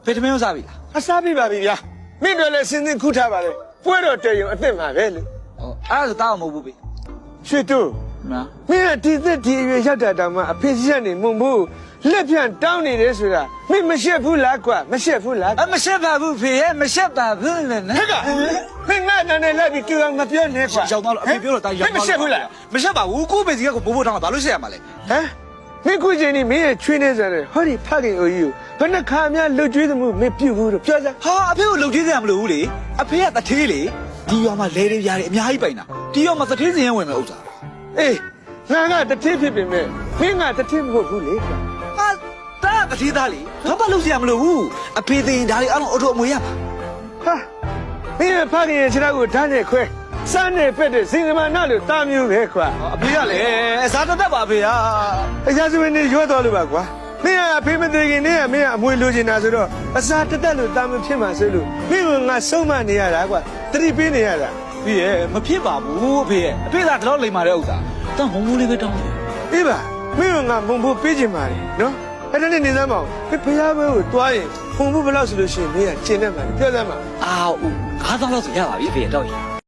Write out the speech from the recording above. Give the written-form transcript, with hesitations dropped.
ဖေတမင်းစားပြီလား အစားပြပါပြီဗျာမင်းတို့လည်းစဉ်းစဉ်ခုထားပါလေပွဲတော်တည်ရုံအသက်မှာပဲလေ ဟောအဲ့ဒါတောက်မဟုတ်ဘူးဖေ ရွှေတူ နော် မင်းကဒီသက်ဒီအရွယ်ရောက်တာတောင်မှအဖေစီကနေမုံဘူးလက်ပြန်တောင်းနေတယ်ဆိုတာမင်းမရှက်ဘူးလားကွာမရှက်ဘူးလား အမရှက်ပါဘူးဖေရဲ့မရှက်ပါဘူးလေနော် ဟဲ့ကမင်းငါနဲ့လိုက်ပြီးတူအောင်မပြောနဲ့ကွာ ရောက်တော့အဖေပြောတော့တာရောက် မရှက်ဘူးလား မရှက်ပါဘူးကိုပဲစီကကိုဘိုးဘိုးတောင်းတာဘာလို့ရှက်ရမှာလဲ ဟမ်မင်းခုချိန်นี่မင်းရဲ့ချွေးနေစတယ်ဟောဒီဖခင်အိုကြီးကိုဘယ်နှခါများလှုပ်ကြွေးသမှုမင်းပြုတ်ဘူးလို့ပြောစမ်း ဟာအဖေကိုလှုပ်ကြည့်စရာမလိုဘူးလေအဖေကတထေးလေဒီရွာမှာလဲလေးပြားတယ်အများကြီးပိုင်တာဒီရွာမှာတထေးစင်ရင်ဝင်မဲ့ဥစ္စာ အေးငါကတထင်းဖြစ်ပေမဲ့မင်းကတထင်းမဟုတ်ဘူးလေကွာ ဟာတာတထေးသားလေဘာမှလှုပ်စရာမလိုဘူးအဖေသိရင်ဒါတွေအလုံးအထုပ်အမွေရမှာ ဟာမင်းရဲ့ဖခင်ရဲ့ခြေထောက်ကိုဓာတ်နဲ့ခွဲစမ်းနဲ့ပက်တဲ့စင်စမနာလို့တာမျိုးပဲကွာ အဖေကလည်းအစားတက်ပါဖေဟာ အရာစမင်းနေရွတ်တော်လို့ပါကွာမင်းကအဖေမသေးခင်နေကမင်းကအမွေလိုချင်တာဆိုတော့အစားတက်တက်လို့တာမဖြစ်မှာဆိုလို့မင်းကငါဆုံးမနေရတာကွာတတိပေးနေရတာ ဖေရဲ့မဖြစ်ပါဘူးအဖေရဲ့အဖေကတော့လိမ်မာတဲ့ဥစ္စာတော့မုံမိုးလေးပဲတောင်းတယ် အေးပါမင်းကငါမုံဖို့ပေးချင်ပါလေနော်အဲ့ဒါနဲ့နေစမ်းမအောင်ဖျားဘဲကိုတွားရင်ဖုံဖို့ဘယ်လောက်ဆိုလို့ရှိရင်မင်းကကျင်တတ်မှာပြောစမ်းပါ အာဦး9000လောက်ဆိုရပါပြီအဖေရဲ့တော့